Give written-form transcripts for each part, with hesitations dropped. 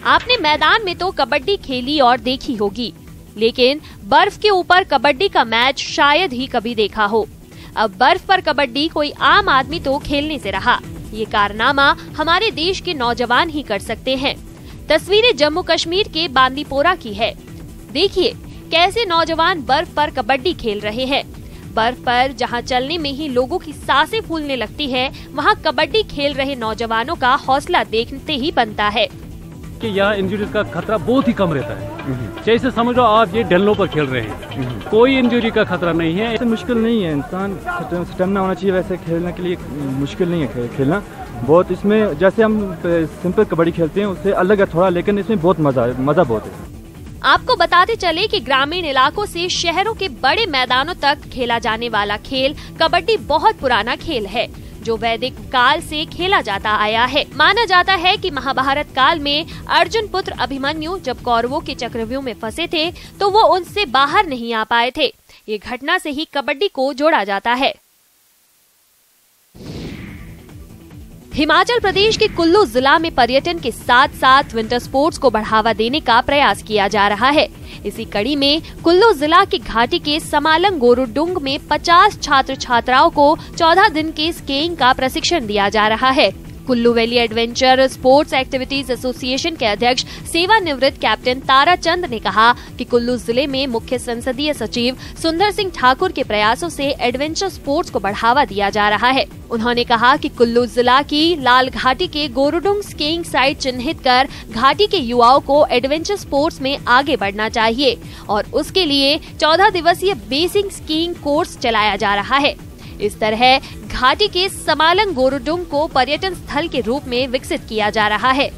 आपने मैदान में तो कबड्डी खेली और देखी होगी, लेकिन बर्फ के ऊपर कबड्डी का मैच शायद ही कभी देखा हो। अब बर्फ पर कबड्डी कोई आम आदमी तो खेलने से रहा, ये कारनामा हमारे देश के नौजवान ही कर सकते हैं। तस्वीरें जम्मू कश्मीर के बांदीपोरा की है। देखिए कैसे नौजवान बर्फ पर कबड्डी खेल रहे हैं। बर्फ पर जहां चलने में ही लोगों की सांसें फूलने लगती है, वहां कबड्डी खेल रहे नौजवानों का हौसला देखते ही बनता है कि यहाँ इंजरी का खतरा बहुत ही कम रहता है। जैसे समझो आप ये डल्लों पर खेल रहे हैं, कोई इंजरी का खतरा नहीं है। ऐसे मुश्किल नहीं है, इंसान स्टेमिना होना चाहिए। वैसे खेलने के लिए मुश्किल नहीं है खेलना बहुत। इसमें जैसे हम सिंपल कबड्डी खेलते हैं उससे अलग है थोड़ा, लेकिन इसमें बहुत मजा बहुत है। आपको बताते चले कि ग्रामीण इलाकों से शहरों के बड़े मैदानों तक खेला जाने वाला खेल कबड्डी बहुत पुराना खेल है, जो वैदिक काल से खेला जाता आया है। माना जाता है कि महाभारत काल में अर्जुन पुत्र अभिमन्यु जब कौरवों के चक्रव्यूह में फंसे थे तो वो उनसे बाहर नहीं आ पाए थे। ये घटना से ही कबड्डी को जोड़ा जाता है। हिमाचल प्रदेश के कुल्लू जिला में पर्यटन के साथ साथ विंटर स्पोर्ट्स को बढ़ावा देने का प्रयास किया जा रहा है। इसी कड़ी में कुल्लू जिला की घाटी के समालंग गोरुडुंग में 50 छात्र छात्राओं को 14 दिन के स्कीइंग का प्रशिक्षण दिया जा रहा है। Kullu valley adventure sports activities association के अध्यक्ष सेवानिवृत्त कैप्टन तारा चंद ने कहा कि कुल्लू जिले में मुख्य संसदीय सचिव सुंदर सिंह ठाकुर के प्रयासों से एडवेंचर स्पोर्ट्स को बढ़ावा दिया जा रहा है। उन्होंने कहा कि कुल्लू जिला की लाल घाटी के गोरुडुंग स्कीइंग साइट चिन्हित कर घाटी के युवाओं को एडवेंचर स्पोर्ट्स में आगे बढ़ना चाहिए और उसके लिए 14 दिवसीय बेसिक स्कीइंग कोर्स चलाया जा रहा है। इस तरह घाटी के समालंग गोरुडुंग को पर्यटन स्थल के रूप में विकसित किया जा रहा है।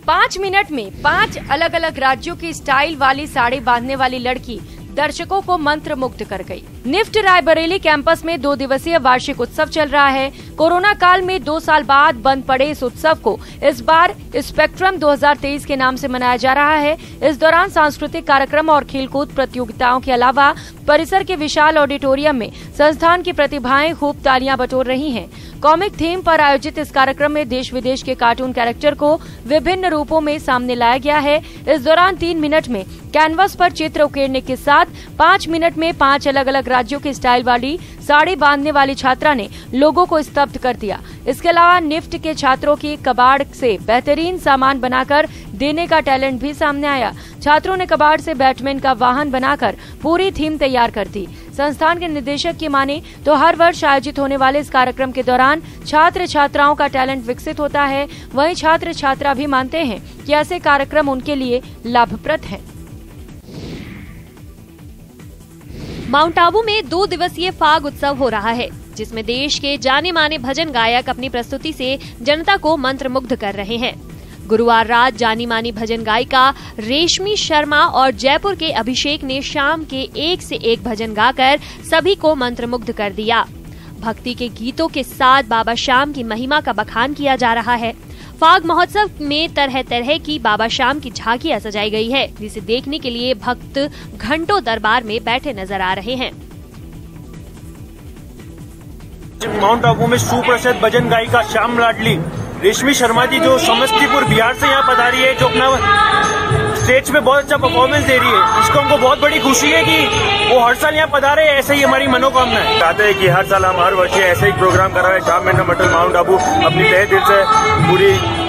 5 मिनट में 5 अलग अलग राज्यों की स्टाइल वाली साड़ी बांधने वाली लड़की दर्शकों को मंत्र मुग्ध कर गई। निफ्ट रायबरेली कैंपस में 2 दिवसीय वार्षिक उत्सव चल रहा है। कोरोना काल में 2 साल बाद बंद पड़े इस उत्सव को इस बार स्पेक्ट्रम 2023 के नाम से मनाया जा रहा है। इस दौरान सांस्कृतिक कार्यक्रम और खेलकूद प्रतियोगिताओं के अलावा परिसर के विशाल ऑडिटोरियम में संस्थान की प्रतिभाएं खूब तालियां बटोर रही हैं। कॉमिक थीम पर आयोजित इस कार्यक्रम में देश विदेश के कार्टून कैरेक्टर को विभिन्न रूपों में सामने लाया गया है। इस दौरान 3 मिनट में कैनवस पर चित्र उकेरने के साथ 5 मिनट में 5 अलग अलग राज्यों की स्टाइल वाली साड़ी बांधने वाली छात्रा ने लोगों को स्तब्ध कर दिया। इसके अलावा निफ्ट के छात्रों की कबाड़ से बेहतरीन सामान बनाकर देने का टैलेंट भी सामने आया। छात्रों ने कबाड़ से बैटमैन का वाहन बनाकर पूरी थीम तैयार कर दी। संस्थान के निदेशक की माने तो हर वर्ष आयोजित होने वाले इस कार्यक्रम के दौरान छात्र छात्राओं का टैलेंट विकसित होता है। वहीं छात्र छात्रा भी मानते हैं कि ऐसे कार्यक्रम उनके लिए लाभप्रद हैं। माउंट आबू में 2 दिवसीय फाग उत्सव हो रहा है, जिसमें देश के जाने माने भजन गायक अपनी प्रस्तुति से जनता को मंत्रमुग्ध कर रहे हैं। गुरुवार रात जानी मानी भजन गायिका रेशमी शर्मा और जयपुर के अभिषेक ने शाम के एक से एक भजन गाकर सभी को मंत्रमुग्ध कर दिया। भक्ति के गीतों के साथ बाबा श्याम की महिमा का बखान किया जा रहा है। फाग महोत्सव में तरह तरह की बाबा श्याम की झांकियां सजाई गई है, जिसे देखने के लिए भक्त घंटों दरबार में बैठे नजर आ रहे हैं। माउंट आबू में सुप्रसिद्ध भजन गायिका श्याम लाडली रेशमी शर्मा जी जो समस्तीपुर बिहार से यहाँ पधारी है, जो अपना स्टेज पे बहुत अच्छा परफॉर्मेंस दे रही है, इसको हमको बहुत बड़ी खुशी है कि वो हर साल यहाँ पधारे। ऐसे ही हमारी मनोकामना है। चाहते हैं कि हर साल हम हर वर्ष ऐसे ही प्रोग्राम करा रहे। शाम में मटल माउंट आबू अपनी तहे दिल से पूरी।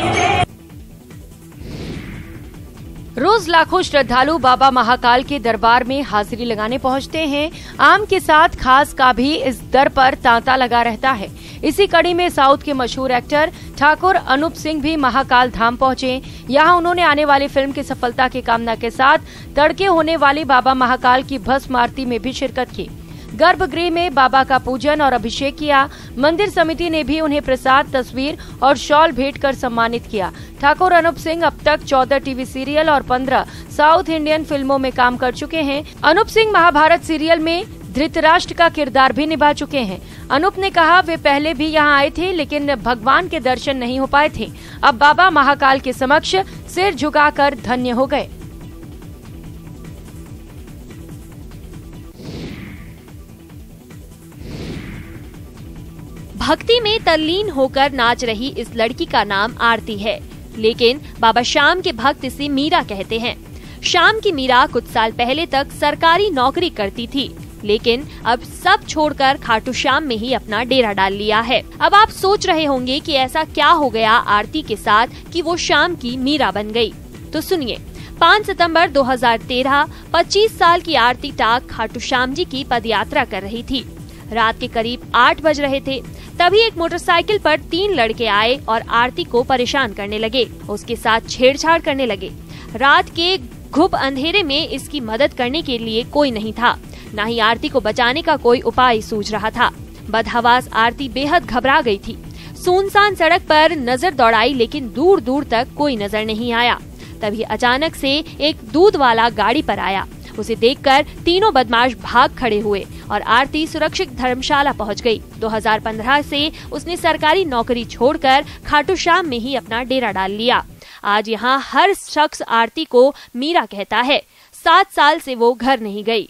रोज लाखों श्रद्धालु बाबा महाकाल के दरबार में हाजिरी लगाने पहुंचते हैं। आम के साथ खास का भी इस दर पर तांता लगा रहता है। इसी कड़ी में साउथ के मशहूर एक्टर ठाकुर अनूप सिंह भी महाकाल धाम पहुंचे। यहां उन्होंने आने वाली फिल्म की सफलता की कामना के साथ तड़के होने वाली बाबा महाकाल की भस्म आरती में भी शिरकत की। गर्भगृह में बाबा का पूजन और अभिषेक किया। मंदिर समिति ने भी उन्हें प्रसाद, तस्वीर और शॉल भेंट कर सम्मानित किया। ठाकुर अनूप सिंह अब तक 14 टीवी सीरियल और 15 साउथ इंडियन फिल्मों में काम कर चुके हैं। अनूप सिंह महाभारत सीरियल में धृतराष्ट्र का किरदार भी निभा चुके हैं। अनूप ने कहा, वे पहले भी यहां आए थे लेकिन भगवान के दर्शन नहीं हो पाए थे। अब बाबा महाकाल के समक्ष सिर झुकाकर धन्य हो गए। भक्ति में तल्लीन होकर नाच रही इस लड़की का नाम आरती है, लेकिन बाबा श्याम के भक्त इसे मीरा कहते हैं। श्याम की मीरा कुछ साल पहले तक सरकारी नौकरी करती थी, लेकिन अब सब छोड़कर खाटू श्याम में ही अपना डेरा डाल लिया है। अब आप सोच रहे होंगे कि ऐसा क्या हो गया आरती के साथ कि वो श्याम की मीरा बन गई। तो सुनिए, 5 सितंबर 2013 25 साल की आरती टाक खाटू श्याम जी की पदयात्रा कर रही थी। रात के करीब 8 बज रहे थे, तभी एक मोटरसाइकिल पर 3 लड़के आए और आरती को परेशान करने लगे, उसके साथ छेड़छाड़ करने लगे। रात के घुप अंधेरे में इसकी मदद करने के लिए कोई नहीं था, न ही आरती को बचाने का कोई उपाय सूझ रहा था। बदहवास आरती बेहद घबरा गई थी। सुनसान सड़क पर नजर दौड़ाई, लेकिन दूर दूर तक कोई नजर नहीं आया। तभी अचानक से एक दूध वाला गाड़ी पर आया। उसे देखकर तीनों बदमाश भाग खड़े हुए और आरती सुरक्षित धर्मशाला पहुंच गई। 2015 से उसने सरकारी नौकरी छोड़कर खाटू श्याम में ही अपना डेरा डाल लिया। आज यहाँ हर शख्स आरती को मीरा कहता है। 7 साल से वो घर नहीं गई।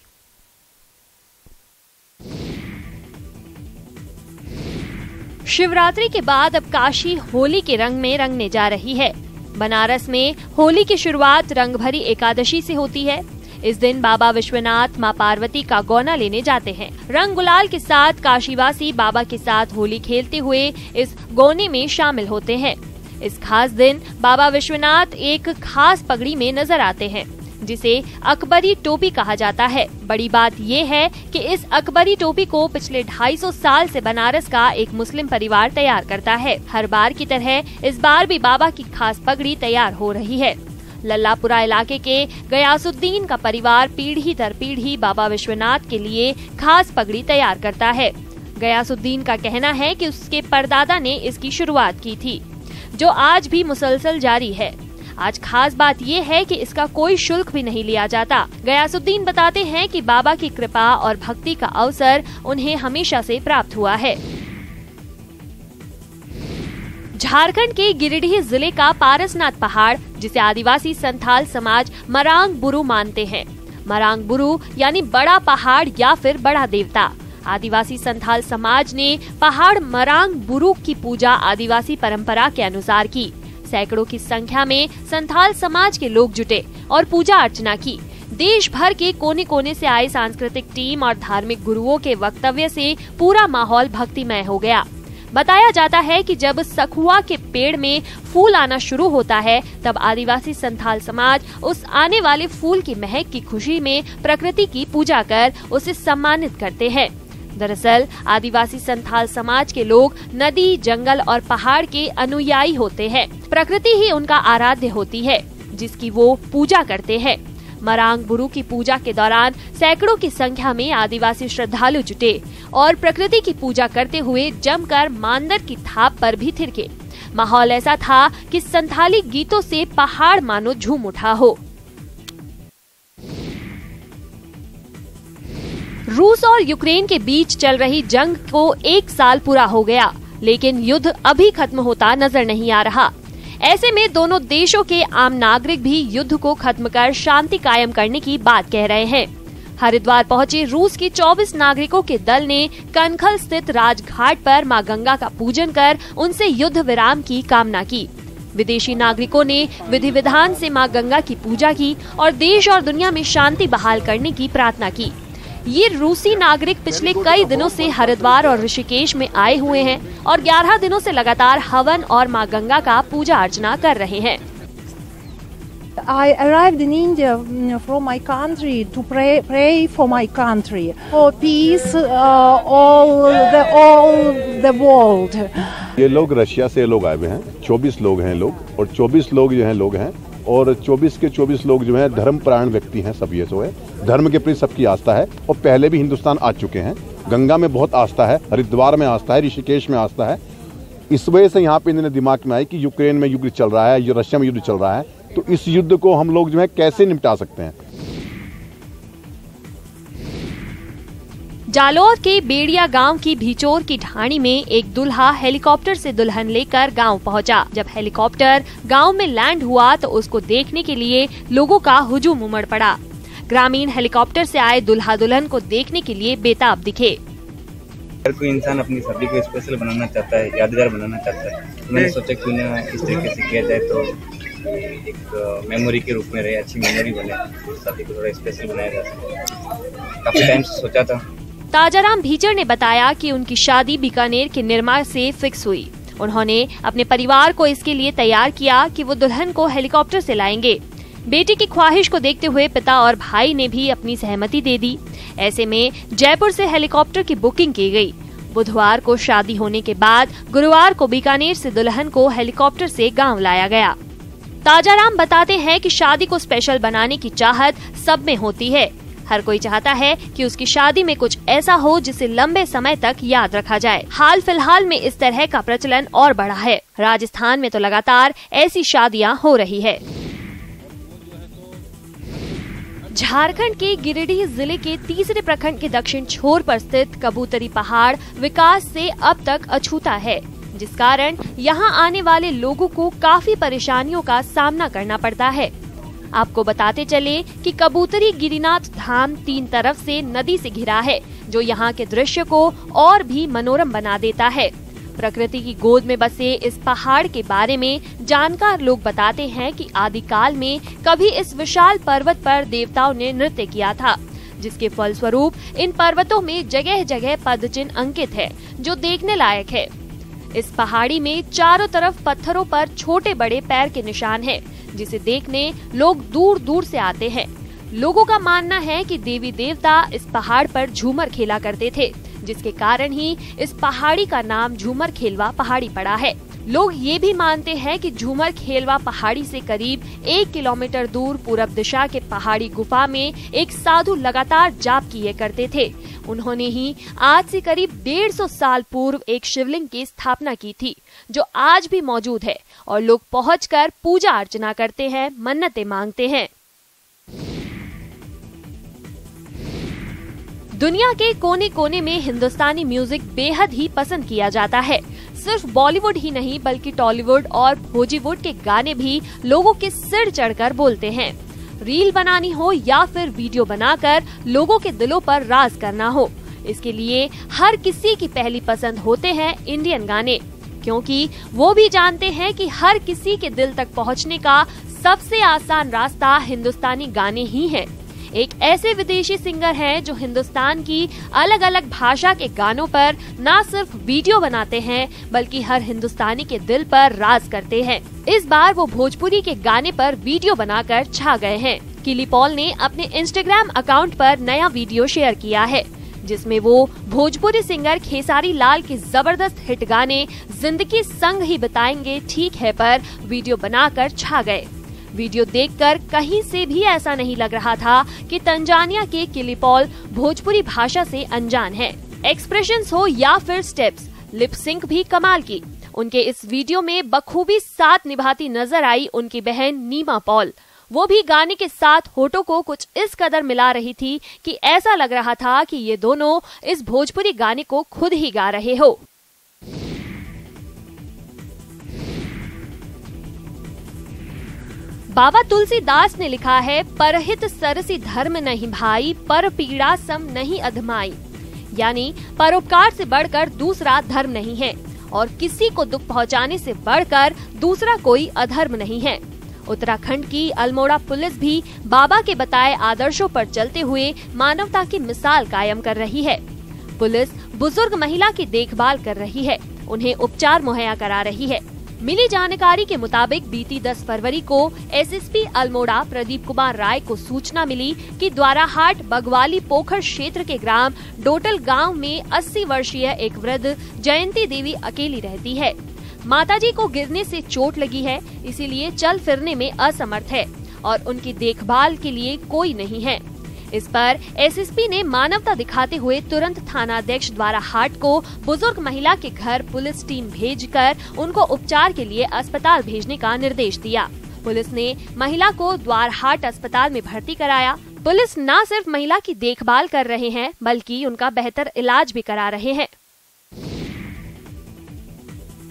शिवरात्रि के बाद अब काशी होली के रंग में रंगने जा रही है। बनारस में होली की शुरुआत रंगभरी एकादशी से होती है। इस दिन बाबा विश्वनाथ मां पार्वती का गौना लेने जाते हैं। रंग गुलाल के साथ काशीवासी बाबा के साथ होली खेलते हुए इस गौने में शामिल होते हैं। इस खास दिन बाबा विश्वनाथ एक खास पगड़ी में नजर आते हैं, जिसे अकबरी टोपी कहा जाता है। बड़ी बात ये है कि इस अकबरी टोपी को पिछले 250 साल से बनारस का एक मुस्लिम परिवार तैयार करता है। हर बार की तरह इस बार भी बाबा की खास पगड़ी तैयार हो रही है। लल्लापुरा इलाके के गयासुद्दीन का परिवार पीढ़ी दर पीढ़ी बाबा विश्वनाथ के लिए खास पगड़ी तैयार करता है। गयासुद्दीन का कहना है कि उसके परदादा ने इसकी शुरुआत की थी, जो आज भी मुसलसल जारी है। आज खास बात ये है कि इसका कोई शुल्क भी नहीं लिया जाता। गयासुद्दीन बताते हैं कि बाबा की कृपा और भक्ति का अवसर उन्हें हमेशा से प्राप्त हुआ है। झारखंड के गिरिडीह जिले का पारसनाथ पहाड़, जिसे आदिवासी संथाल समाज मरांग बुरु मानते हैं। मरांग बुरु यानी बड़ा पहाड़ या फिर बड़ा देवता। आदिवासी संथाल समाज ने पहाड़ मरांग बुरु की पूजा आदिवासी परंपरा के अनुसार की। सैकड़ों की संख्या में संथाल समाज के लोग जुटे और पूजा अर्चना की। देश भर के कोने कोने से आए सांस्कृतिक टीम और धार्मिक गुरुओं के वक्तव्य से पूरा माहौल भक्तिमय हो गया। बताया जाता है कि जब सखुआ के पेड़ में फूल आना शुरू होता है, तब आदिवासी संथाल समाज उस आने वाले फूल की महक की खुशी में प्रकृति की पूजा कर उसे सम्मानित करते हैं। दरअसल आदिवासी संथाल समाज के लोग नदी, जंगल और पहाड़ के अनुयायी होते हैं। प्रकृति ही उनका आराध्य होती है, जिसकी वो पूजा करते हैं। मरांग बुरु की पूजा के दौरान सैकड़ों की संख्या में आदिवासी श्रद्धालु जुटे और प्रकृति की पूजा करते हुए जमकर मांदर की थाप पर भी थिरके। माहौल ऐसा था कि संथाली गीतों से पहाड़ मानो झूम उठा हो। रूस और यूक्रेन के बीच चल रही जंग को 1 साल पूरा हो गया, लेकिन युद्ध अभी खत्म होता नजर नहीं आ रहा। ऐसे में दोनों देशों के आम नागरिक भी युद्ध को खत्म कर शांति कायम करने की बात कह रहे हैं। हरिद्वार पहुंचे रूस के 24 नागरिकों के दल ने कनखल स्थित राजघाट पर मां गंगा का पूजन कर उनसे युद्ध विराम की कामना की। विदेशी नागरिकों ने विधि विधान से मां गंगा की पूजा की और देश और दुनिया में शांति बहाल करने की प्रार्थना की। ये रूसी नागरिक पिछले कई दिनों से हरिद्वार और ऋषिकेश में आए हुए हैं और 11 दिनों से लगातार हवन और मां गंगा का पूजा अर्चना कर रहे हैं। I arrived in India from my country to pray for my country, for peace, all the world. ये लोग रशिया से लोग आए हुए हैं, 24 लोग हैं लोग, और 24 लोग जो हैं लोग हैं, और 24 के 24 लोग जो हैं धर्मपरायण व्यक्ति हैं। सब ये सो है, धर्म के प्रति सबकी आस्था है और पहले भी हिंदुस्तान आ चुके हैं। गंगा में बहुत आस्था है, हरिद्वार में आस्था है, ऋषिकेश में आस्था है। इस वजह से यहाँ पे इन्होंने दिमाग में आई कि यूक्रेन में युद्ध चल रहा है, रशिया में युद्ध चल रहा है, तो इस युद्ध को हम लोग जो है कैसे निपटा सकते हैं। जालौर के बेड़िया गांव की भिचोर की ढाणी में एक दूल्हा हेलीकॉप्टर से दुल्हन लेकर गांव पहुंचा। जब हेलीकॉप्टर गांव में लैंड हुआ तो उसको देखने के लिए लोगों का हुजूम उमड़ पड़ा। ग्रामीण हेलीकॉप्टर से आए दुल्हा दुल्हन को देखने के लिए बेताब दिखे। हर कोई इंसान अपनी शादी को स्पेशल बनाना चाहता है, यादगार बनाना चाहता है। तो मैंने सोचा क्यों ना इस तरीके से किया जाए तो एक मेमोरी के रूप में रहे, अच्छी मेमोरी बने, शादी को थोड़ा स्पेशल बनाया जा सके। काफी टाइम से सोचा था। ताजाराम भीचर ने बताया कि उनकी शादी बीकानेर के निर्माण से फिक्स हुई। उन्होंने अपने परिवार को इसके लिए तैयार किया कि वो दुल्हन को हेलीकॉप्टर से लाएंगे। बेटी की ख्वाहिश को देखते हुए पिता और भाई ने भी अपनी सहमति दे दी। ऐसे में जयपुर से हेलीकॉप्टर की बुकिंग की गई। बुधवार को शादी होने के बाद गुरुवार को बीकानेर से दुल्हन को हेलीकॉप्टर से गांव लाया गया। ताजाराम बताते हैं कि शादी को स्पेशल बनाने की चाहत सब में होती है। हर कोई चाहता है कि उसकी शादी में कुछ ऐसा हो जिसे लंबे समय तक याद रखा जाए। हाल फिलहाल में इस तरह का प्रचलन और बढ़ा है। राजस्थान में तो लगातार ऐसी शादियां हो रही है। झारखंड के गिरिडीह जिले के तीसरे प्रखंड के दक्षिण छोर पर स्थित कबूतरी पहाड़ विकास से अब तक अछूता है, जिस कारण यहां आने वाले लोगों को काफी परेशानियों का सामना करना पड़ता है। आपको बताते चले कि कबूतरी गिरिनाथ धाम 3 तरफ से नदी से घिरा है, जो यहाँ के दृश्य को और भी मनोरम बना देता है। प्रकृति की गोद में बसे इस पहाड़ के बारे में जानकार लोग बताते हैं कि आदिकाल में कभी इस विशाल पर्वत पर देवताओं ने नृत्य किया था, जिसके फलस्वरूप इन पर्वतों में जगह जगह पदचिन्ह अंकित है, जो देखने लायक है। इस पहाड़ी में चारों तरफ पत्थरों पर छोटे बड़े पैर के निशान हैं, जिसे देखने लोग दूर दूर से आते हैं। लोगों का मानना है कि देवी देवता इस पहाड़ पर झूमर खेला करते थे, जिसके कारण ही इस पहाड़ी का नाम झूमर खेलवा पहाड़ी पड़ा है। लोग ये भी मानते हैं कि झूमर खेलवा पहाड़ी से करीब 1 किलोमीटर दूर पूरब दिशा के पहाड़ी गुफा में एक साधु लगातार जाप किए करते थे। उन्होंने ही आज से करीब 150 साल पूर्व एक शिवलिंग की स्थापना की थी, जो आज भी मौजूद है और लोग पहुंचकर पूजा अर्चना करते हैं, मन्नतें मांगते हैं। दुनिया के कोने कोने में हिंदुस्तानी म्यूजिक बेहद ही पसंद किया जाता है। सिर्फ बॉलीवुड ही नहीं बल्कि टॉलीवुड और भोजीवुड के गाने भी लोगों के सिर चढ़कर बोलते हैं। रील बनानी हो या फिर वीडियो बनाकर लोगों के दिलों पर राज करना हो, इसके लिए हर किसी की पहली पसंद होते हैं इंडियन गाने, क्योंकि वो भी जानते हैं कि हर किसी के दिल तक पहुंचने का सबसे आसान रास्ता हिंदुस्तानी गाने ही है। एक ऐसे विदेशी सिंगर हैं जो हिंदुस्तान की अलग अलग भाषा के गानों पर न सिर्फ वीडियो बनाते हैं बल्कि हर हिंदुस्तानी के दिल पर राज करते हैं। इस बार वो भोजपुरी के गाने पर वीडियो बनाकर छा गए हैं। किली पॉल ने अपने इंस्टाग्राम अकाउंट पर नया वीडियो शेयर किया है, जिसमें वो भोजपुरी सिंगर खेसारी लाल के जबरदस्त हिट गाने जिंदगी संग ही बिताएंगे ठीक है पर वीडियो बनाकर छा गए। वीडियो देखकर कहीं से भी ऐसा नहीं लग रहा था कि तंजानिया के किली पॉल भोजपुरी भाषा से अनजान है। एक्सप्रेशंस हो या फिर स्टेप्स, लिप सिंक भी कमाल की। उनके इस वीडियो में बखूबी साथ निभाती नजर आई उनकी बहन नीमा पॉल। वो भी गाने के साथ होठों को कुछ इस कदर मिला रही थी कि ऐसा लग रहा था कि ये दोनों इस भोजपुरी गाने को खुद ही गा रहे हो। बाबा तुलसीदास ने लिखा है, परहित सरसी धर्म नहीं भाई, पर पीड़ा सम नहीं अधमाई। यानी परोपकार से बढ़कर दूसरा धर्म नहीं है और किसी को दुख पहुंचाने से बढ़कर दूसरा कोई अधर्म नहीं है। उत्तराखंड की अल्मोड़ा पुलिस भी बाबा के बताए आदर्शों पर चलते हुए मानवता की मिसाल कायम कर रही है। पुलिस बुजुर्ग महिला की देखभाल कर रही है, उन्हें उपचार मुहैया करा रही है। मिली जानकारी के मुताबिक बीती 10 फरवरी को एसएसपी अल्मोड़ा प्रदीप कुमार राय को सूचना मिली कि द्वाराहाट बगवाली पोखर क्षेत्र के ग्राम डोटल गांव में 80 वर्षीय एक वृद्ध जयंती देवी अकेली रहती है। माताजी को गिरने से चोट लगी है, इसीलिए चल फिरने में असमर्थ है और उनकी देखभाल के लिए कोई नहीं है। इस पर एसएसपी ने मानवता दिखाते हुए तुरंत थानाध्यक्ष द्वाराहाट को बुजुर्ग महिला के घर पुलिस टीम भेजकर उनको उपचार के लिए अस्पताल भेजने का निर्देश दिया। पुलिस ने महिला को द्वाराहाट अस्पताल में भर्ती कराया। पुलिस न सिर्फ महिला की देखभाल कर रहे हैं बल्कि उनका बेहतर इलाज भी करा रहे हैं।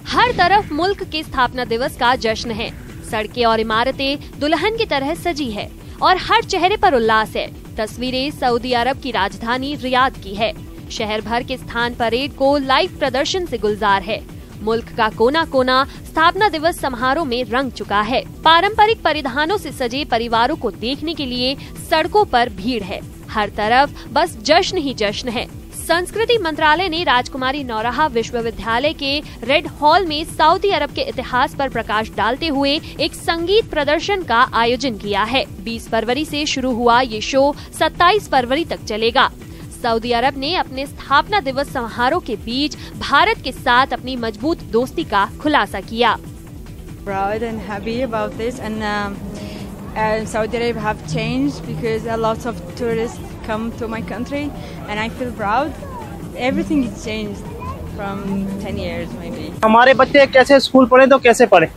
हर तरफ मुल्क के स्थापना दिवस का जश्न है। सड़कें और इमारतें दुल्हन की तरह सजी है और हर चेहरे पर उल्लास है। तस्वीरें सऊदी अरब की राजधानी रियाद की है। शहर भर के स्थान परेड को लाइव प्रदर्शन से गुलजार है। मुल्क का कोना कोना स्थापना दिवस समारोह में रंग चुका है। पारंपरिक परिधानों से सजे परिवारों को देखने के लिए सड़कों पर भीड़ है। हर तरफ बस जश्न ही जश्न है। संस्कृति मंत्रालय ने राजकुमारी नौराहा विश्वविद्यालय के रेड हॉल में सऊदी अरब के इतिहास पर प्रकाश डालते हुए एक संगीत प्रदर्शन का आयोजन किया है। 20 फरवरी से शुरू हुआ ये शो 27 फरवरी तक चलेगा। सऊदी अरब ने अपने स्थापना दिवस समारोह के बीच भारत के साथ अपनी मजबूत दोस्ती का खुलासा किया। Proud and happy about this, and Saudi Arabia have changed because a lot of tourists come to my country, and I feel proud. Everything is changed from 10 years maybe. हमारे बच्चे कैसे स्कूल पढ़े तो कैसे पढ़े।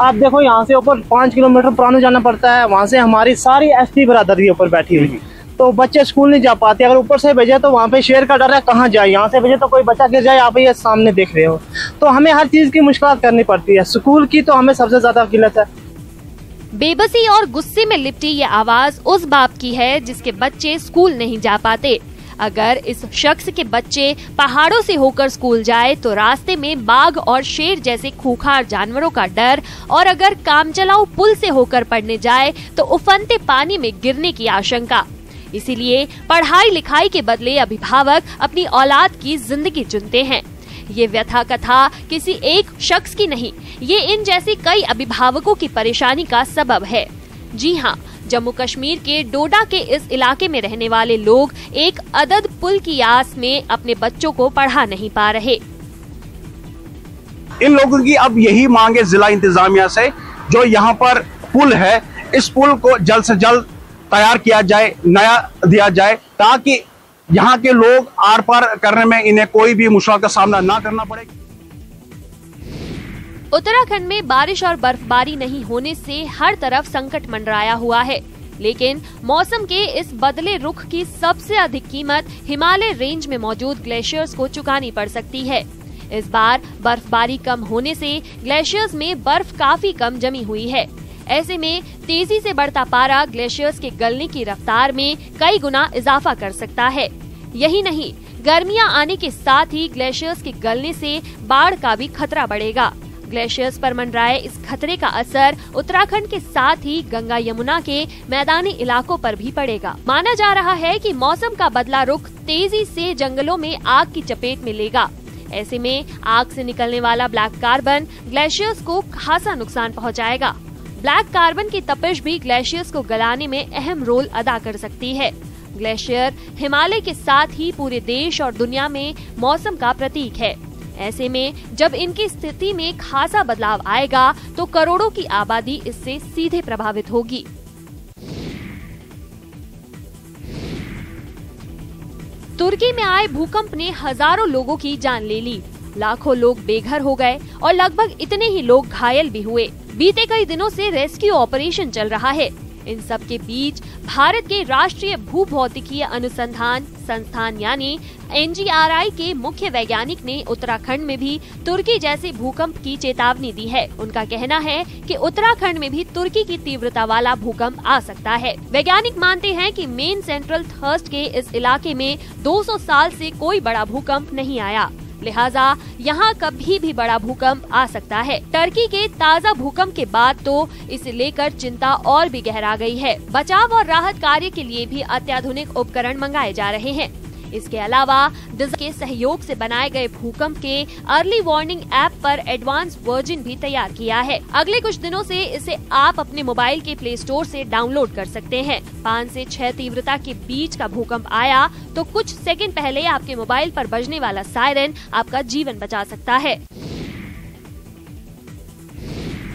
आप देखो यहाँ से ऊपर 5 किलोमीटर पुराना जाना पड़ता है। वहाँ से हमारी सारी एसटी बरादरी ऊपर बैठी हुई है, तो बच्चे स्कूल नहीं जा पाते। अगर ऊपर से भेजे तो वहाँ पे शेर का डर है, कहाँ जाए। यहाँ से भेजे तो कोई बच्चा गिर जाए, आप ये सामने देख रहे हो। तो हमें हर चीज की मुश्किलात करनी पड़ती है। स्कूल की तो हमें सबसे ज्यादा किल्लत है। बेबसी और गुस्से में लिपटी ये आवाज उस बाप की है जिसके बच्चे स्कूल नहीं जा पाते। अगर इस शख्स के बच्चे पहाड़ों से होकर स्कूल जाए तो रास्ते में बाघ और शेर जैसे खूंखार जानवरों का डर, और अगर कामचलाऊ पुल से होकर पढ़ने जाए तो उफनते पानी में गिरने की आशंका। इसीलिए पढ़ाई लिखाई के बदले अभिभावक अपनी औलाद की जिंदगी चुनते हैं। ये व्यथा कथा किसी एक शख्स की नहीं, ये इन जैसे कई अभिभावकों की परेशानी का सबब है। जी हाँ, जम्मू कश्मीर के डोडा के इस इलाके में रहने वाले लोग एक अदद पुल की आस में अपने बच्चों को पढ़ा नहीं पा रहे। इन लोगों की अब यही मांग है जिला इंतजामिया से, जो यहाँ पर पुल है, इस पुल को जल्द से जल्द तैयार किया जाए, नया दिया जाए, ताकि यहाँ के लोग आर पार करने में इन्हें कोई भी मुश्किल का सामना ना करना पड़े। उत्तराखंड में बारिश और बर्फबारी नहीं होने से हर तरफ संकट मंडराया हुआ है, लेकिन मौसम के इस बदले रुख की सबसे अधिक कीमत हिमालय रेंज में मौजूद ग्लेशियर्स को चुकानी पड़ सकती है। इस बार बर्फबारी कम होने से ग्लेशियर्स में बर्फ काफी कम जमी हुई है। ऐसे में तेजी से बढ़ता पारा ग्लेशियर्स के गलने की रफ्तार में कई गुना इजाफा कर सकता है। यही नहीं, गर्मियां आने के साथ ही ग्लेशियर्स के गलने से बाढ़ का भी खतरा बढ़ेगा। ग्लेशियर्स पर मंडराए इस खतरे का असर उत्तराखंड के साथ ही गंगा यमुना के मैदानी इलाकों पर भी पड़ेगा। माना जा रहा है कि मौसम का बदला रुख तेजी से जंगलों में आग की चपेट में लेगा। ऐसे में आग से निकलने वाला ब्लैक कार्बन ग्लेशियर्स को खासा नुकसान पहुंचाएगा। ब्लैक कार्बन की तपिश भी ग्लेशियर्स को गलाने में अहम रोल अदा कर सकती है। ग्लेशियर हिमालय के साथ ही पूरे देश और दुनिया में मौसम का प्रतीक है। ऐसे में जब इनकी स्थिति में खासा बदलाव आएगा तो करोड़ों की आबादी इससे सीधे प्रभावित होगी। तुर्की में आए भूकंप ने हजारों लोगों की जान ले ली। लाखों लोग बेघर हो गए और लगभग इतने ही लोग घायल भी हुए। बीते कई दिनों से रेस्क्यू ऑपरेशन चल रहा है। इन सब के बीच भारत के राष्ट्रीय भूभौतिकीय अनुसंधान संस्थान यानी NGRI के मुख्य वैज्ञानिक ने उत्तराखंड में भी तुर्की जैसे भूकंप की चेतावनी दी है। उनका कहना है कि उत्तराखंड में भी तुर्की की तीव्रता वाला भूकंप आ सकता है। वैज्ञानिक मानते हैं कि मेन सेंट्रल थर्स्ट के इस इलाके में 200 साल से कोई बड़ा भूकंप नहीं आया, लिहाजा यहाँ कभी भी बड़ा भूकंप आ सकता है। टर्की के ताज़ा भूकंप के बाद तो इसे लेकर चिंता और भी गहरा गई है। बचाव और राहत कार्य के लिए भी अत्याधुनिक उपकरण मंगाए जा रहे हैं। इसके अलावा डिजाइन के सहयोग से बनाए गए भूकंप के अर्ली वार्निंग ऐप पर एडवांस वर्जन भी तैयार किया है। अगले कुछ दिनों से इसे आप अपने मोबाइल के प्ले स्टोर से डाउनलोड कर सकते हैं। 5 से 6 तीव्रता के बीच का भूकंप आया तो कुछ सेकंड पहले आपके मोबाइल पर बजने वाला सायरन आपका जीवन बचा सकता है।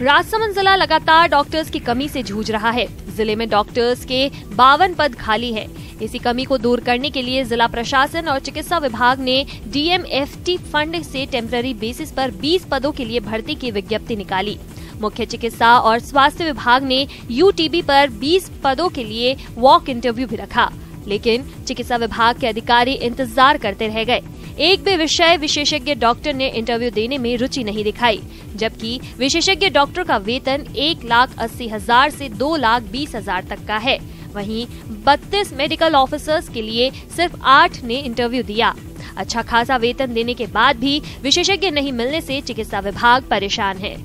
राजसमंद जिला लगातार डॉक्टर्स की कमी से जूझ रहा है। जिले में डॉक्टर्स के 52 पद खाली है। इसी कमी को दूर करने के लिए जिला प्रशासन और चिकित्सा विभाग ने DMFT फंड से टेम्पररी बेसिस पर 20 पदों के लिए भर्ती की विज्ञप्ति निकाली। मुख्य चिकित्सा और स्वास्थ्य विभाग ने UTB पर 20 पदों के लिए वॉक इंटरव्यू भी रखा, लेकिन चिकित्सा विभाग के अधिकारी इंतजार करते रह गए। एक भी विषय विशेषज्ञ डॉक्टर ने इंटरव्यू देने में रुचि नहीं दिखाई, जबकि विशेषज्ञ डॉक्टर का वेतन 1,80,000 से 2,20,000 तक का है। वहीं 32 मेडिकल ऑफिसर्स के लिए सिर्फ 8 ने इंटरव्यू दिया। अच्छा खासा वेतन देने के बाद भी विशेषज्ञ नहीं मिलने से चिकित्सा विभाग परेशान है।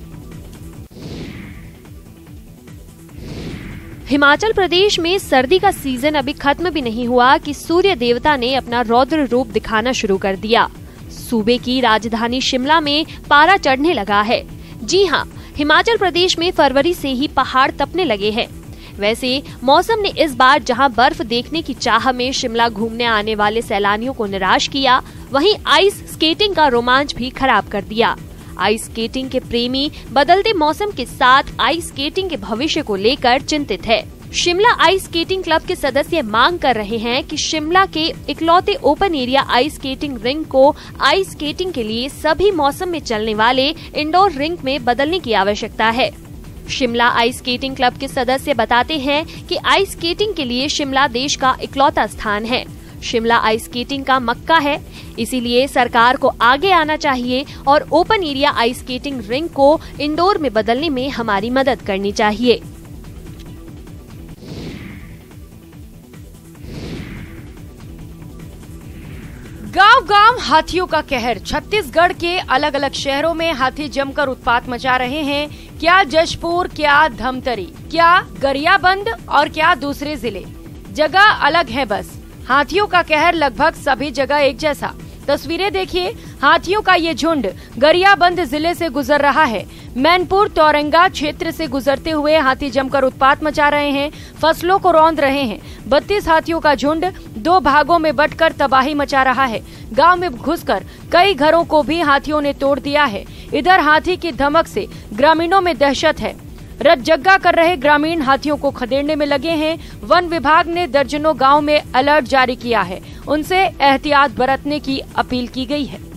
हिमाचल प्रदेश में सर्दी का सीजन अभी खत्म भी नहीं हुआ कि सूर्य देवता ने अपना रौद्र रूप दिखाना शुरू कर दिया। सूबे की राजधानी शिमला में पारा चढ़ने लगा है। जी हां, हिमाचल प्रदेश में फरवरी से ही पहाड़ तपने लगे हैं। वैसे मौसम ने इस बार जहां बर्फ देखने की चाह में शिमला घूमने आने वाले सैलानियों को निराश किया, वहीं आइस स्केटिंग का रोमांच भी खराब कर दिया। आइस स्केटिंग के प्रेमी बदलते मौसम के साथ आइस स्केटिंग के भविष्य को लेकर चिंतित है। शिमला आइस स्केटिंग क्लब के सदस्य मांग कर रहे हैं कि शिमला के इकलौते open area ice skating ring को आइस स्केटिंग के लिए सभी मौसम में चलने वाले इंडोर रिंग में बदलने की आवश्यकता है। शिमला आइस स्केटिंग क्लब के सदस्य बताते हैं कि आइस स्केटिंग के लिए शिमला देश का इकलौता स्थान है। शिमला आइस स्केटिंग का मक्का है, इसीलिए सरकार को आगे आना चाहिए और open area ice skating ring को इंडोर में बदलने में हमारी मदद करनी चाहिए। गांव-गांव हाथियों का कहर। छत्तीसगढ़ के अलग अलग शहरों में हाथी जमकर उत्पात मचा रहे हैं। क्या जशपुर, क्या धमतरी, क्या गरियाबंद और क्या दूसरे जिले, जगह अलग है बस। हाथियों का कहर लगभग सभी जगह एक जैसा। तस्वीरें देखिए, हाथियों का ये झुंड गरियाबंद जिले से गुजर रहा है। मैनपुर तौरंगा क्षेत्र से गुजरते हुए हाथी जमकर उत्पात मचा रहे हैं, फसलों को रौंद रहे हैं। 32 हाथियों का झुंड 2 भागों में बंटकर तबाही मचा रहा है। गांव में घुसकर कई घरों को भी हाथियों ने तोड़ दिया है। इधर हाथी की धमक से ग्रामीणों में दहशत है। रतजग्गा कर रहे ग्रामीण हाथियों को खदेड़ने में लगे हैं। वन विभाग ने दर्जनों गांव में अलर्ट जारी किया है। उनसे एहतियात बरतने की अपील की गई है।